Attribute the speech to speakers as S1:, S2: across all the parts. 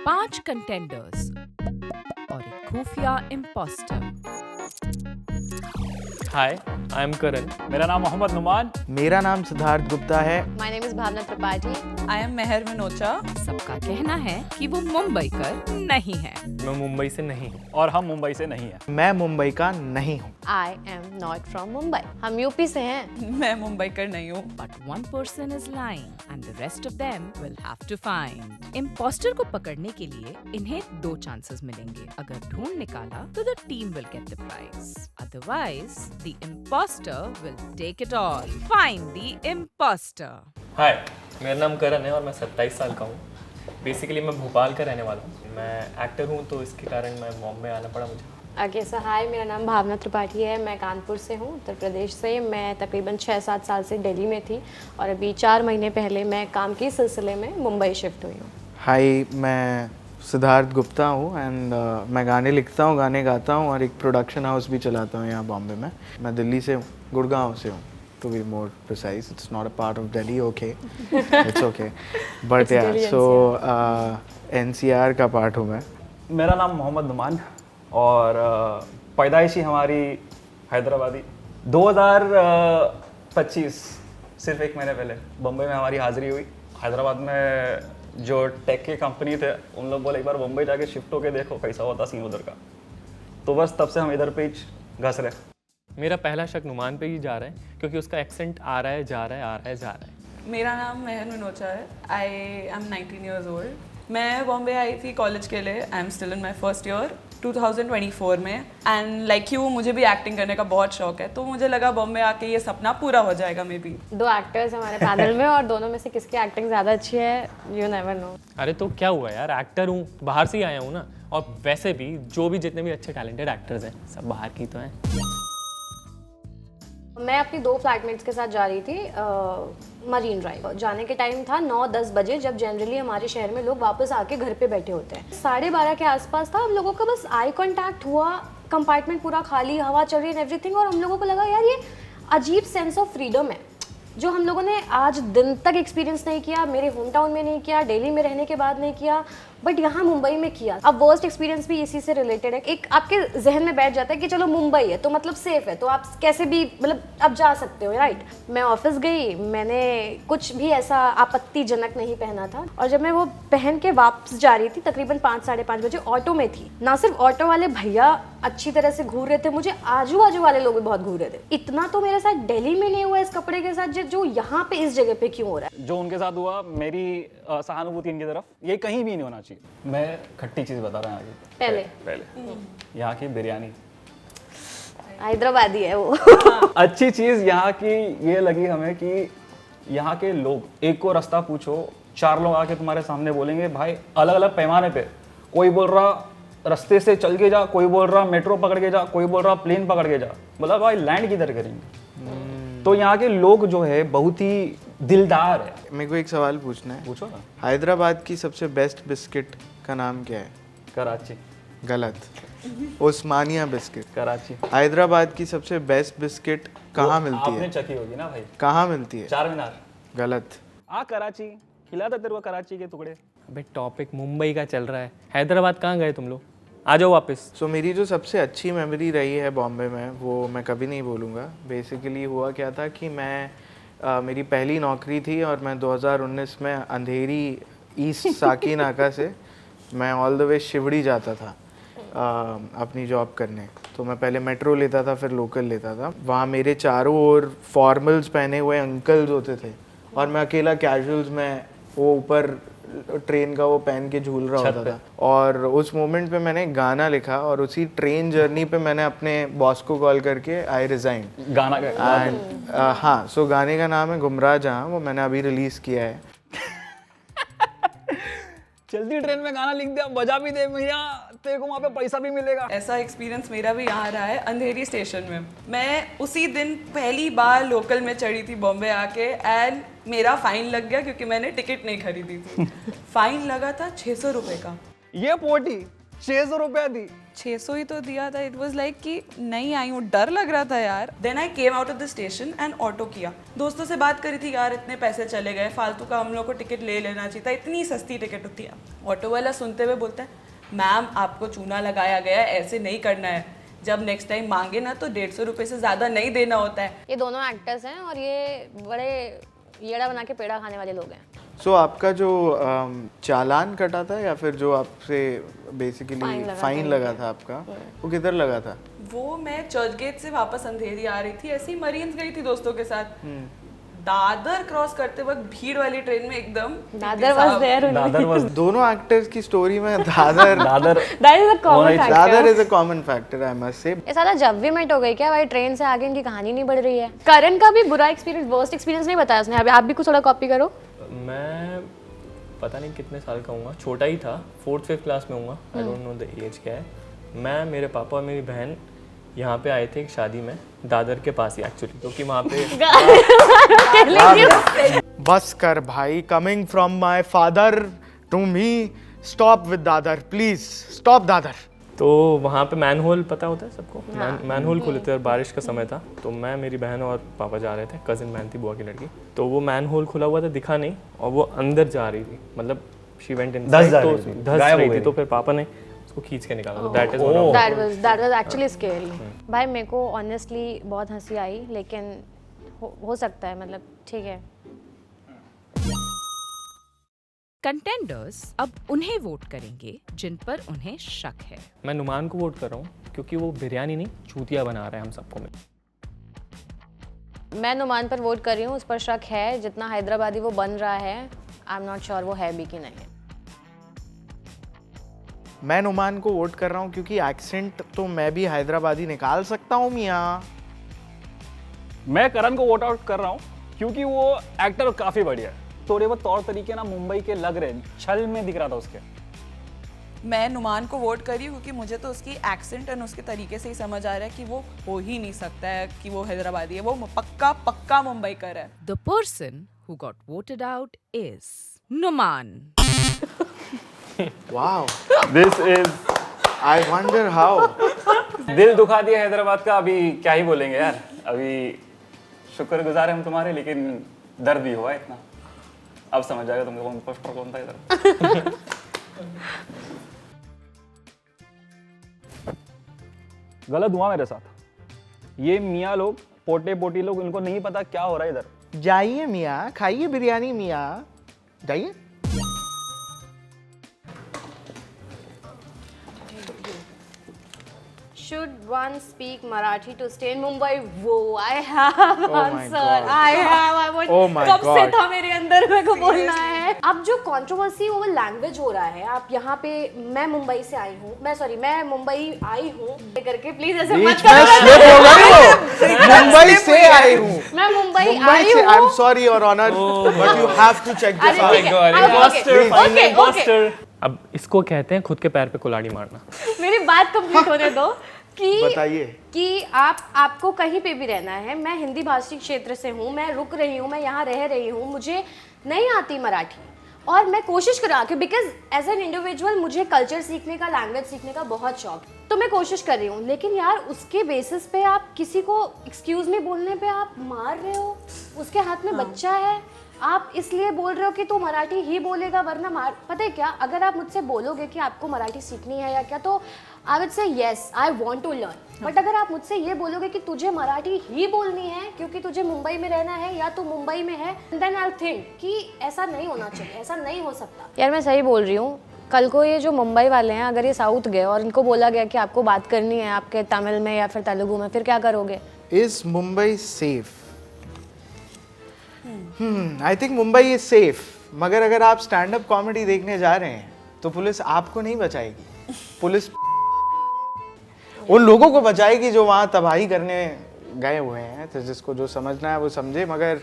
S1: 5 contenders और एक खुफिया इम्पोस्टर।
S2: हाय, आई एम करण।
S3: मेरा नाम मोहम्मद नुमान।
S4: मेरा नाम सिद्धार्थ गुप्ता है।
S5: My name is Bhavna Tripathi.
S6: I am Meher Minocha.
S1: सबका कहना है कि वो मुंबई कर नहीं है।
S2: मैं मुंबई से नहीं हूँ।
S3: और हम मुंबई से नहीं हैं।
S4: मैं मुंबई का नहीं हूँ।
S5: I am not from Mumbai. हम यूपी से हैं।
S6: मैं मुंबई कर नहीं हूँ।
S1: But one person is lying and the rest of them will have to find. Impostor को पकड़ने के लिए इन्हें 2 चांसेस मिलेंगे। अगर ढूंढ निकाला तो the team will get the prize. Otherwise, the imposter will take it all. Find the imposter.
S2: हाय, मेरा नाम करण है और मैं 27 साल का हूँ। बेसिकली मैं भोपाल का रहने वाला हूँ। मैं एक्टर हूँ तो इसके कारण मैं बॉम्बे आना पड़ा मुझे।
S5: ओके सो हाय, मेरा नाम भावना त्रिपाठी है। मैं कानपुर से हूँ, उत्तर प्रदेश से। मैं तकरीबन 6-7 साल से दिल्ली में थी और अभी 4 महीने पहले मैं काम के सिलसिले में मुंबई शिफ्ट हुई हूँ।
S4: हाय, मैं सिद्धार्थ गुप्ता हूँ एंड मैं गाने लिखता हूँ, गाने गाता हूँ और एक प्रोडक्शन हाउस भी चलाता हूँ यहाँ बॉम्बे में। मैं दिल्ली से हूँ, गुड़गांव से हूँ। To be more precise, it's not a part of Delhi, okay? It's okay. But yeah, so NCR का पार्ट हूँ मैं।
S3: मेरा नाम मोहम्मद नुमान और पैदाइशी हमारी हैदराबादी। 2025 सिर्फ 1 महीने पहले बम्बई में हमारी हाज़िरी हुई। हैदराबाद में जो टेक के कंपनी थे उन लोग बोले एक बार मुंबई जाके शिफ्ट होके देखो कैसा होता सीन उधर का। तो बस तब से हम इधर पे ही घस रहे।
S2: मेरा पहला शक नुमान पे ही जा रहा है क्योंकि उसका एक्सेंट आ रहा है, जा रहा है, आ रहा है, जा रहा है।
S6: मेरा नाम मेहर मिनोचा है। I am 19 years old. मैं बॉम्बे आई थी कॉलेज के लिए। I am still in my first year 2024 में। एंड लाइक यू, मुझे भी एक्टिंग करने का बहुत शौक है, तो मुझे लगा बॉम्बे आके ये सपना पूरा हो जाएगा मे बी।
S5: 2 एक्टर्स हमारे पैनल में और दोनों में से किसकी एक्टिंग ज़्यादा अच्छी है, यू नेवर नो।
S2: अरे तो क्या हुआ यार, एक्टर हूँ, बाहर से ही आया हूँ ना। और वैसे भी जो भी जितने भी अच्छे टैलेंटेड एक्टर्स हैं सब बाहर की तो हैं।
S5: मैं अपनी 2 फ्लैटमेट्स के साथ जा रही थी मरीन ड्राइव। जाने के टाइम था 9-10 बजे, जब जनरली हमारे शहर में लोग वापस आके घर पे बैठे होते हैं। 12:30 के आसपास था। हम लोगों का बस आई कांटेक्ट हुआ, कंपार्टमेंट पूरा खाली, हवा चल रही है एवरीथिंग, और हम लोगों को लगा यार ये अजीब सेंस ऑफ फ्रीडम है जो हम लोगों ने आज दिन तक एक्सपीरियंस नहीं किया। मेरे होम टाउन में नहीं किया, दिल्ली में रहने के बाद नहीं किया, बट यहाँ मुंबई में किया। अब वर्स्ट एक्सपीरियंस भी इसी से रिलेटेड है। एक आपके जहन में बैठ जाता है कि चलो मुंबई है तो मतलब सेफ है, तो आप कैसे भी मतलब अब जा सकते हो, राइट। मैं ऑफिस गई, मैंने कुछ भी ऐसा आपत्तिजनक नहीं पहना था, और जब मैं वो पहन के वापस जा रही थी तकरीबन 5-5:30 बजे, ऑटो में थी। ना सिर्फ ऑटो वाले भैया अच्छी तरह से घूर रहे थे, मुझे आजू बाजू वाले लोग भी बहुत घूर रहे थे। इतना तो मेरे साथ दिल्ली में नहीं हुआ इस कपड़े के साथ जो यहाँ पे इस जगह पे क्यों हो रहा है।
S3: जो उनके साथ हुआ, मेरी सहानुभूति इनकी तरफ ये कहीं भी नहीं होना चाहिए। मैं खट्टी चीज़ बता रहा हूँ आगे। पहले यहाँ की बिरयानी
S5: हैदराबादी है वो।
S3: अच्छी चीज़ यहाँ की ये लगी हमें कि यहाँ के लोग, एक को रास्ता पूछो 4 लोग आके तुम्हारे सामने बोलेंगे भाई, अलग अलग पैमाने पे। कोई बोल रहा रास्ते से चल के जा, कोई बोल रहा मेट्रो पकड़ के जा, कोई बोल रहा प्लेन पकड़ के जा। मतलब भाई लैंड किधर करेंगे। तो यहाँ के लोग जो है बहुत ही दिलदार है।
S4: मेरे को एक सवाल पूछना है।
S3: पूछो ना।
S4: हैदराबाद की सबसे बेस्ट बिस्किट का नाम क्या है?
S3: कराची।
S4: गलत। उस्मानिया बिस्किट।
S3: कराची।
S4: हैदराबाद की सबसे बेस्ट बिस्किट कहाँ मिलती
S3: आपने
S4: है?
S3: चखी होगी ना भाई।
S4: कहाँ मिलती है?
S3: 4 मीनार।
S4: गलत।
S3: कराची खिला था तेरे को, कराची के टुकड़े।
S2: अबे टॉपिक मुंबई का चल रहा है, हैदराबाद कहाँ गए तुम लोग? आ जाओ वापस।
S4: सो मेरी जो सबसे अच्छी मेमोरी रही है बॉम्बे में, वो मैं कभी नहीं भूलूंगा। बेसिकली हुआ क्या था कि मैं मेरी पहली नौकरी थी और मैं 2019 में अंधेरी ईस्ट साकी नाका से मैं ऑल द वे शिवड़ी जाता था अपनी जॉब करने। तो मैं पहले मेट्रो लेता था, फिर लोकल लेता था। वहाँ मेरे चारों ओर फॉर्मल्स पहने हुए अंकल्स होते थे और मैं अकेला कैजुअल्स में वो ऊपर ट्रेन का वो पहन के झूल रहा होता था। और उस मोमेंट पे मैंने गाना लिखा और उसी ट्रेन जर्नी पे मैंने अपने बॉस को कॉल करके आई रिजाइन।
S3: गाना का
S4: एंड हाँ, सो गाने का नाम है गुमराह जहाँ, वो मैंने अभी रिलीज किया है।
S3: चलती ट्रेन में गाना लिख दिया, बजा भी दे भैया, तेरे को वहाँ पे पैसा भी मिलेगा।
S6: ऐसा एक्सपीरियंस मेरा भी यहाँ रहा है अंधेरी स्टेशन में। मैं उसी दिन पहली बार लोकल में चढ़ी थी बॉम्बे आके, एंड मेरा फाइन लग गया क्योंकि मैंने टिकट नहीं खरीदी थी। फाइन लगा था 600 रुपये का।
S3: ये पोटी 600 रुपया दी।
S6: 600 ही तो दिया था. इट वॉज लाइक कि नहीं आई हूँ, डर लग रहा था यार. Then I came out of the station and auto किया. दोस्तों से बात करी थी यार इतने पैसे चले गए, फालतू का हम लोग को टिकट ले लेना चाहिए था, इतनी सस्ती टिकट होती है. ऑटो वाला सुनते हुए बोलता है मैम आपको चूना लगाया गया है, ऐसे नहीं करना है, जब नेक्स्ट टाइम मांगे ना तो 150 रुपये से ज़्यादा नहीं देना होता है.
S5: ये दोनों एक्टर्स हैं और ये बड़े येड़ा बना के पेड़ा खाने वाले लोग हैं.
S4: सो आपका जो चालान कटा था या फिर जो आपसे बेसिकली फाइन लगा था आपका, वो किधर लगा था?
S6: वो मैं चर्च गेट से वापस अंधेरी आ रही थी, ऐसे ही मरीन्स गई थी दोस्तों के साथ. दादर क्रॉस करते वक्त भीड़ वाली ट्रेन में एकदम
S5: Dadar was there.
S3: Dadar was
S4: दोनों एक्टर्स की स्टोरी में Dadar
S3: Dadar
S5: that is a common factor.
S4: Dadar is a common factor I must say.
S5: ये साला जब भी मेट हो गई क्या भाई, ट्रेन से आगे इनकी कहानी नहीं बढ़ रही है. करण का भी बुरा एक्सपीरियंस, वर्स्ट एक्सपीरियंस नहीं बताया उसने. अभी आप भी कुछ थोड़ा कॉपी करो.
S2: मैं पता नहीं कितने साल का हूँ, छोटा ही था, 4th-5th क्लास में हूँ. I don't know the age क्या है. मैं, मेरे पापा और मेरी बहन यहाँ पे आए थे एक शादी में, दादर के पास ही एक्चुअली, क्योंकि वहाँ पे
S4: बस कर भाई, coming from my father to me, stop with Dadar please, stop Dadar.
S2: तो वहाँ पे मैनहोल पता होता है सबको, मैनहोल खुले थे और बारिश का समय था. तो मैं, मेरी बहन और पापा जा रहे थे, कजिन बहन थी बुआ की लड़की. तो वो मैनहोल खुला हुआ था, दिखा नहीं, और वो अंदर जा रही थी, मतलब शी वेंट इन,
S3: धंस जा
S2: तो
S3: रही थी,
S2: धंस
S3: गायब हो
S2: रही
S3: गई
S2: थी. तो फिर पापा ने उसको खींच के निकाला. तो that is
S5: that was actually scary. भाई मेरे को ऑनेस्टली बहुत हंसी आई, लेकिन हो सकता है, मतलब ठीक है.
S1: कंटेंडर्स अब उन्हें वोट करेंगे जिन पर उन्हें शक है.
S2: मैं नुमान को वोट कर रहा हूँ क्योंकि वो बिरयानी नहीं चूतिया बना रहा है हम सबको में.
S5: मैं नुमान पर वोट कर रही हूँ, उस पर शक है. जितना हैदराबादी वो बन रहा है, आई एम नॉट श्योर वो है भी कि नहीं है.
S4: मैं नुमान को वोट कर रहा हूँ क्योंकि एक्सेंट तो मैं भी हैदराबादी निकाल सकता हूँ मियाँ.
S3: मैं करण को वोट आउट कर रहा हूँ क्योंकि वो एक्टर काफी बढ़िया है. थोड़े बहुत तौर तरीके ना मुंबई के लग रहे, छल में दिख रहा था उसके.
S6: मैं नुमान को वोट करी क्योंकि मुझे तो उसकी एक्सेंट और उसके तरीके से ही समझ आ रहा है कि वो हो ही नहीं सकता है कि वो हैदराबादी है. वो पक्का पक्का मुंबई कर है.
S1: The person who got voted out is Numan.
S4: Wow,
S3: this is,
S4: I wonder how.
S3: दिल दुखा दिया हैदराबाद का. अभी क्या ही बोलेंगे यार. अभी शुक्रगुजार है हम तुम्हारे, लेकिन दर्द भी हुआ इतना. अब समझ जाएगा तुमको कौन पोस्टर कौन था इधर. गलत हुआ मेरे साथ. ये मियाँ लोग, पोटे पोटी लोग, इनको नहीं पता क्या हो रहा है इधर.
S4: जाइए मियाँ, खाइए बिरयानी मियाँ, जाइए.
S5: Should one speak Marathi to stay in Mumbai? Whoa, I have
S4: my
S5: answer.
S4: God.
S5: I have. I want.
S4: Oh my
S5: कब से
S4: God.
S5: था मेरे अंदर, मेरे को बोलना है. अब जो कंट्रोवर्सी वो लैंग्वेज हो रहा है. आप यहाँ पे, मैं मुंबई से आई हूँ, मैं मुंबई आई हूँ करके प्लीज ऐसे मत
S4: बीच में slip हो गई हो. मुंबई से आई हूँ.
S5: मैं मुंबई
S4: मुंबई
S5: आई
S4: से.
S5: हूँ.
S4: I am sorry your honour, but you have to check this out.
S5: Okay.
S2: अब इसको कहते हैं खुद के पैर पे कुल्हाड़ी मारना.
S5: मेरी बात कंप्लीट होने दो कि
S4: बताइए.
S5: कि आपको कहीं पे भी रहना है. मैं हिंदी भाषी क्षेत्र से हूँ, मैं रुक रही हूँ, मैं यहाँ रह रही हूँ, मुझे नहीं आती मराठी और मैं कोशिश कर रहा हूँ, बिकॉज एज एन इंडिविजुअल मुझे कल्चर सीखने का, लैंग्वेज सीखने का बहुत शौक है. तो मैं कोशिश कर रही हूँ, लेकिन यार उसके बेसिस पे आप किसी को एक्सक्यूज मी बोलने पे आप मार रहे हो. उसके हाथ में बच्चा है, आप इसलिए बोल रहे हो कि तू मराठी ही बोलेगा वरना मार. पता है क्या, अगर आप मुझसे बोलोगे कि आपको मराठी सीखनी है या क्या, तो I would say yes, I want to learn. But अगर आप मुझसे ये बोलोगे कि तुझे मराठी ही बोलनी है क्योंकि तुझे मुंबई में रहना है या तू मुंबई में है, देन आई थिंक कि ऐसा नहीं होना चाहिए, ऐसा नहीं हो सकता. यार मैं सही बोल रही हूँ. कल को ये जो मुंबई वाले हैं, अगर ये साउथ गए और इनको बोला गया कि आपको बात करनी है आपके तमिल में या फिर तेलुगु में, फिर क्या करोगे?
S4: Is Mumbai safe? I think Mumbai is safe. मगर अगर आप स्टैंड अप कॉमेडी देखने जा रहे हैं तो पुलिस आपको नहीं बचाएगी. पुलिस उन लोगों को बचाएगी जो वहाँ तबाही करने गए हुए हैं. तो जिसको जो समझना है वो समझे. मगर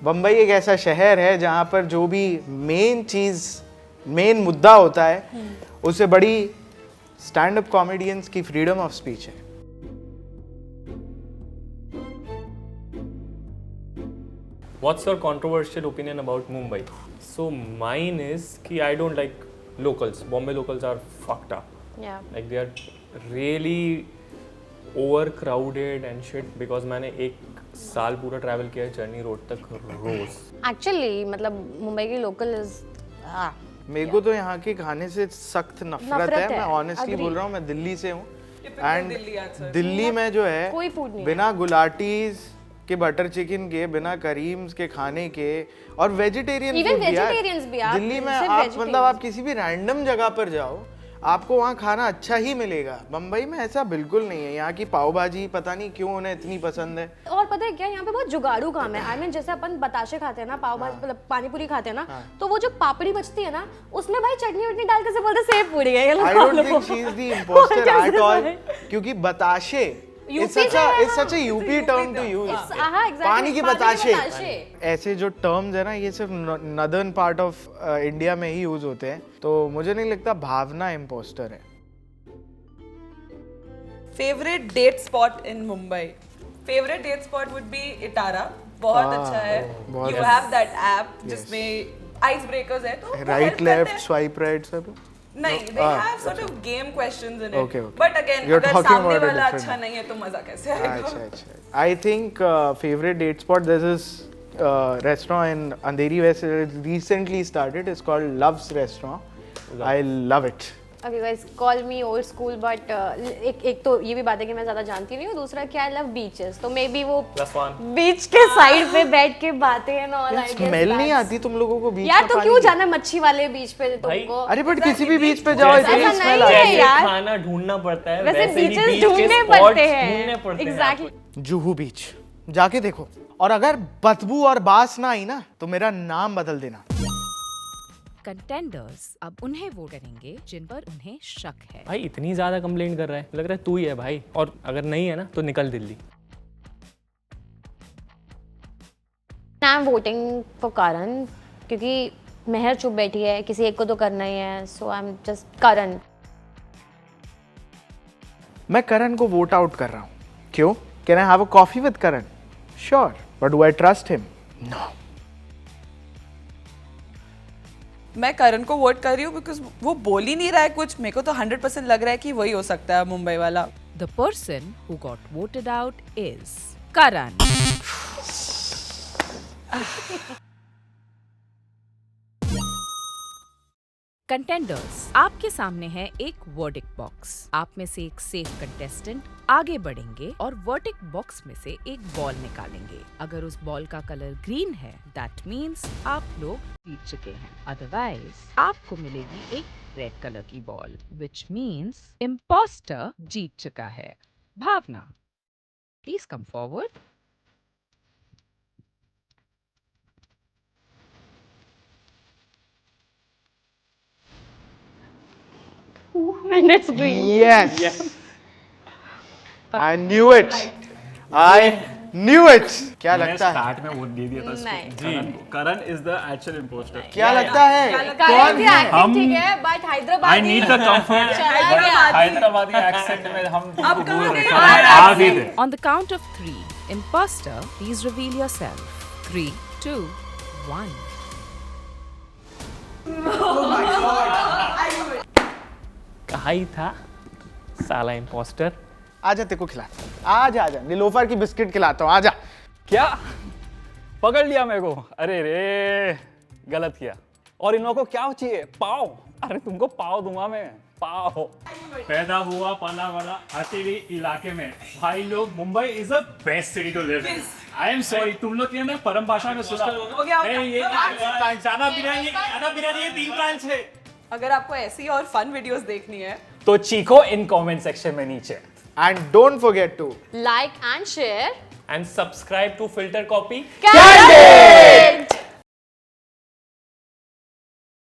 S4: बम्बई एक ऐसा शहर है जहाँ पर जो भी मेन मुद्दा होता है, उससे बड़ी स्टैंड अप कॉमेडियंस की फ्रीडम ऑफ स्पीच है.
S2: What's your controversial opinion about Mumbai? So mine is कि I don't like locals. Bombay locals are fucked up.
S5: Yeah.
S2: Like they are really overcrowded and shit because मैंने एक साल पूरा travel किया है Charni road तक रोज.
S5: Actually, मतलब मुंबई की लोकल इज
S4: मेरे को तो यहाँ के खाने से सख्त नफरत
S5: नफरत
S4: है.
S5: है,
S4: मैं ऑनेस्टली
S5: agree.
S4: बोल रहा हूँ, मैं दिल्ली से हूँ
S6: Typical Delhi
S4: and
S6: answer.
S4: Delhi में जो है
S5: कोई food नहीं है.
S4: बिना गुलाटीज के, बटर चिकन के, बिना करीम्स के खाने के और वेजिटेरियन
S5: Even vegetarians भी, आप
S4: दिल्ली में
S5: सिर्फ
S4: आप
S5: vegetarians.
S4: मतलब आप किसी भी रैंडम जगह पर जाओ आपको वहाँ खाना अच्छा ही मिलेगा. मुंबई में ऐसा बिल्कुल नहीं है. यहाँ की पाव भाजी पता नहीं क्यों उन्हें इतनी पसंद है.
S5: और पता है क्या, यहाँ पे बहुत जुगाड़ू काम है. आई मीन जैसे अपन बताशे खाते हैं ना, पाव भाजी मतलब पानी पूरी खाते हैं ना, तो वो जो पापड़ी बचती है ना, उसमें भाई चटनी वटनी डाल के से बोलते सेव पूरी है.
S4: I don't think she is the imposter at all. क्योंकि बताशे it's such a UP term to use. पानी के बताशे. ऐसे जो टर्म्स है ना, ये सिर्फ नदर्न पार्ट ऑफ इंडिया में ही यूज होते हैं. तो मुझे नहीं लगता भावना इम्पोस्टर है.
S6: Favorite date spot in Mumbai? Favorite date spot would be Itara. बहुत अच्छा है.
S4: बहुत
S6: You have that app जिसमें आइस ब्रेकर्स है, तो वो help
S4: राइट
S6: करते
S4: लेफ्ट
S6: हैं.
S4: स्वाइप राइट सब.
S6: नहीं, they have sort of game questions in it.
S4: Okay, okay.
S6: But again,
S4: You're
S6: अगर
S4: talking
S6: सामने
S4: about a
S6: वाला
S4: different
S6: अच्छा नहीं है तो मजा कैसे आएगा?
S4: अच्छा अच्छा. I think favorite date spot, this is restaurant in Andheri West. It recently started. It's called Love's Restaurant. I love it.
S5: Okay guys, call me old school, but एक तो ये भी बात है कि मैं ज्यादा जानती नहीं हूँ. दूसरा क्या, आई लव बीचेस. तो मे बी वो बीच के साइड पे बैठ के बातें हैं ना, ऑल आई गेस.
S4: स्मेल नहीं आती तुम लोगों को बीच
S5: यार
S4: का
S5: तो
S4: पानी
S5: क्यों
S4: की?
S5: जाना मच्छी वाले बीच पे तुमको?
S4: अरे बट किसी भी बीच पे जाओ इतनी
S5: ऐसा
S4: स्मेल
S5: नहीं
S4: आती
S5: है
S4: है.
S5: यार.
S2: खाना ढूंढना पड़ता है.
S5: वैसे
S2: वैसे ही
S5: बीचेस
S2: बीच के
S5: ढूंढने
S2: spots
S5: पड़ते
S2: ढूंढने
S5: हैं.
S2: पड़ते हैं
S5: एग्जैक्टली.
S4: जुहू बीच जाके देखो, और अगर बदबू और बास ना आई ना तो मेरा नाम बदल देना.
S1: कंटेंडर्स अब उन्हें वोट करेंगे जिन पर उन्हें शक है.
S2: भाई इतनी ज्यादा कंप्लेंट कर रहा है, लग रहा है तू ही है भाई. और अगर नहीं है ना तो निकल Delhi.
S5: I am voting for Karan, क्योंकि मेहर चुप बैठी है, किसी एक को तो करना ही है. So I am just Karan.
S4: मैं करण को वोट आउट कर रहा हूँ. क्यों? Can I have a coffee with Karan? Sure, but do I trust him? No.
S6: मैं करण को वोट कर रही हूँ बिकॉज वो बोल ही नहीं रहा है कुछ. मेरे को तो 100% लग रहा है कि वही हो सकता है मुंबई वाला.
S1: The person who got voted out is Karan. Contenders, आपके सामने है एक वर्डिक्ट बॉक्स. आप में से एक सेफ कंटेस्टेंट आगे बढ़ेंगे और वर्डिक्ट बॉक्स में से एक बॉल निकालेंगे. अगर उस बॉल का कलर ग्रीन है, दैट मीन्स आप लोग जीत चुके हैं. अदरवाइज आपको मिलेगी एक रेड कलर की बॉल, विच मीन्स इम्पोस्टर जीत चुका है. Bhavna, please come forward.
S5: And it's green.
S4: Yes. I knew it. I knew it. क्या लगता है?
S3: स्टार्ट में वोट दे दिया था
S5: नहीं.
S3: जी. करण इज द एक्चुअल इम्पोस्टर.
S4: क्या लगता है?
S5: करण की एक्टिंग
S3: हम-
S5: ठीक है, but Hyderabad
S3: I need the comfort. Hyderabadi accent में हम
S6: अब
S3: तुमको
S6: कहाँ
S3: बोल
S6: गए?
S3: रहे हैं. आ भी थे.
S1: On the count of 3, imposter, please reveal yourself. 3, 2, 1.
S2: कहा ही था साला इम्पोस्टर.
S4: आजा तेरे को खिलाता हूँ. आजा आजा, नीलोफर की बिस्किट खिलाता हूँ. आजा.
S3: क्या पकड़ लिया मेरे को? अरे रे, गलत किया. और इन लोगों को क्या चाहिए? पाव. अरे तुमको पाव दूंगा मैं. पाव.
S7: पैदा हुआ पला वाला हथेली इलाके में. भाई लोग, Mumbai is the best city to live in. I am sorry, तुम लोग के ना परम भाषा में सुना. ये जाना बिरयानी, खाना बिरयानी, ये 3 ब्रांच है.
S6: अगर आपको ऐसी और फन वीडियोस देखनी है
S3: तो चीखो इन कमेंट सेक्शन में नीचे.
S4: And don't forget to
S5: Like and share.
S2: And subscribe to Filter Copy.
S5: Candid!